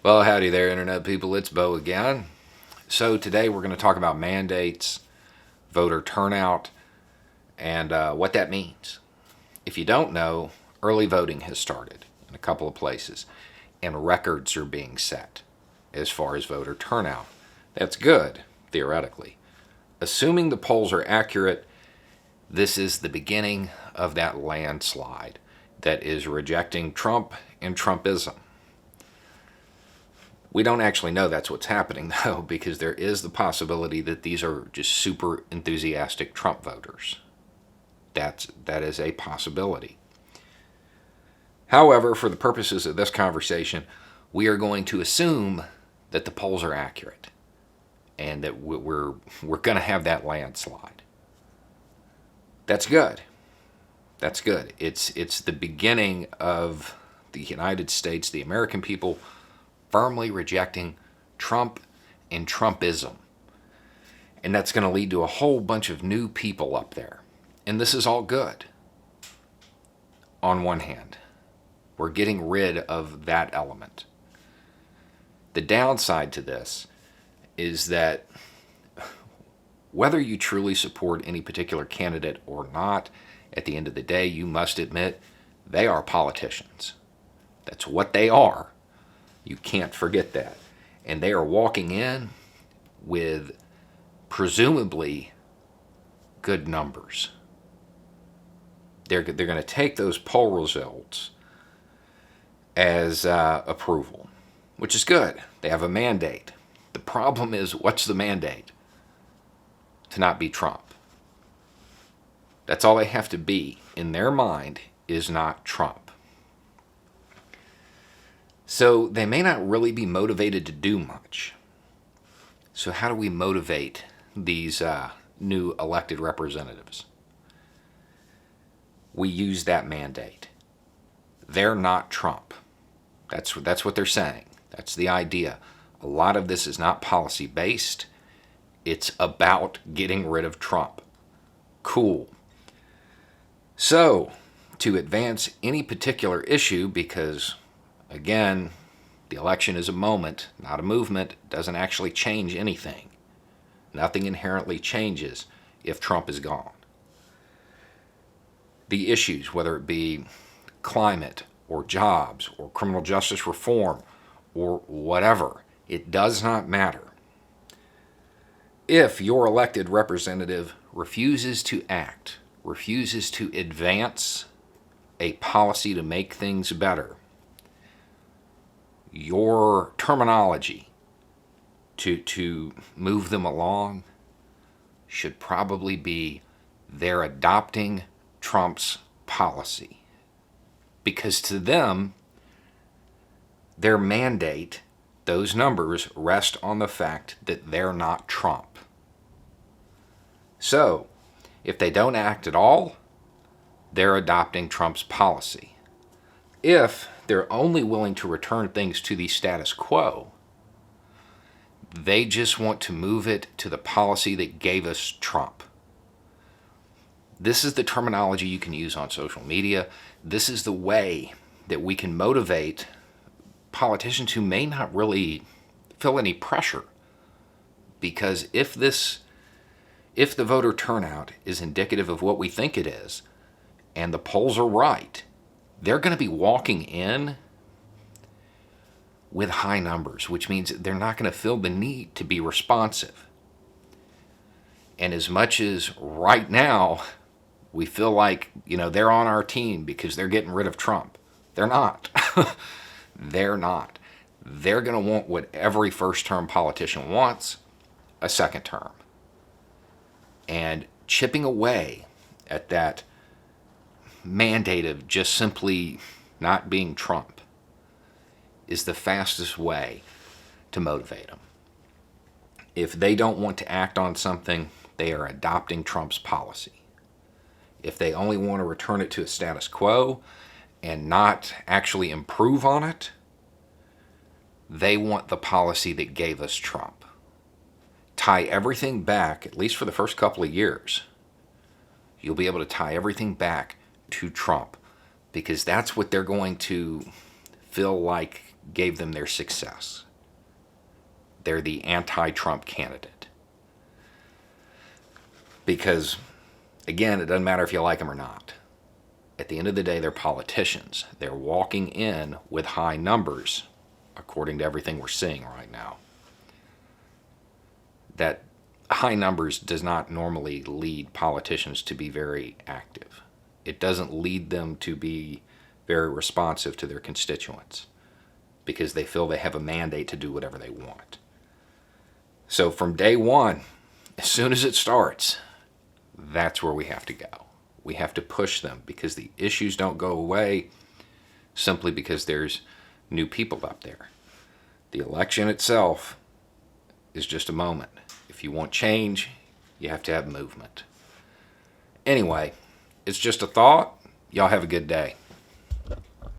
Well, howdy there, Internet people. It's Bo again. So, today we're going to talk about mandates, voter turnout, and what that means. If you don't know, early voting has started in a couple of places, and records are being set as far as voter turnout. That's good, theoretically. Assuming the polls are accurate, this is the beginning of that landslide that is rejecting Trump and Trumpism. We don't actually know that's what's happening, though, because there is the possibility that these are just super enthusiastic Trump voters. That is a possibility. However, for the purposes of this conversation, we are going to assume that the polls are accurate and that we're going to have that landslide. That's good. That's good. It's the beginning of the United States, the American people, firmly rejecting Trump and Trumpism. And that's going to lead to a whole bunch of new people up there. And this is all good. On one hand, we're getting rid of that element. The downside to this is that whether you truly support any particular candidate or not, at the end of the day, you must admit they are politicians. That's what they are. You can't forget that. And they are walking in with presumably good numbers. They're going to take those poll results as approval, which is good. They have a mandate. The problem is, what's the mandate? To not be Trump. That's all they have to be in their mind, is not Trump. So they may not really be motivated to do much. So how do we motivate these new elected representatives? We use that mandate. They're not Trump. That's what they're saying. That's the idea. A lot of this is not policy based. It's about getting rid of Trump. Cool. So, to advance any particular issue, because again, the election is a moment, not a movement. It doesn't actually change anything. Nothing inherently changes if Trump is gone. The issues, whether it be climate or jobs or criminal justice reform or whatever, it does not matter. If your elected representative refuses to act, refuses to advance a policy to make things better, your terminology to move them along should probably be they're adopting Trump's policy. Because to them, their mandate, those numbers, rest on the fact that they're not Trump. So, if they don't act at all, they're adopting Trump's policy. If they're only willing to return things to the status quo, they just want to move it to the policy that gave us Trump. This is the terminology you can use on social media. This is the way that we can motivate politicians who may not really feel any pressure. Because if the voter turnout is indicative of what we think it is, and the polls are right, they're going to be walking in with high numbers, which means they're not going to feel the need to be responsive. And as much as right now we feel like, they're on our team because they're getting rid of Trump, they're not. They're not. They're going to want what every first-term politician wants, a second term. And chipping away at that mandate of just simply not being Trump is the fastest way to motivate them. If they don't want to act on something, they are adopting Trump's policy. If they only want to return it to a status quo and not actually improve on it, they want the policy that gave us Trump. Tie everything back, at least for the first couple of years. You'll be able to tie everything back to Trump, because that's what they're going to feel like gave them their success. They're the anti-Trump candidate. Because, again, it doesn't matter if you like them or not. At the end of the day, they're politicians. They're walking in with high numbers, according to everything we're seeing right now. That high numbers does not normally lead politicians to be very active. It doesn't lead them to be very responsive to their constituents because they feel they have a mandate to do whatever they want. So from day one, as soon as it starts, that's where we have to go. We have to push them because the issues don't go away simply because there's new people up there. The election itself is just a moment. If you want change, you have to have movement. Anyway, it's just a thought. Y'all have a good day.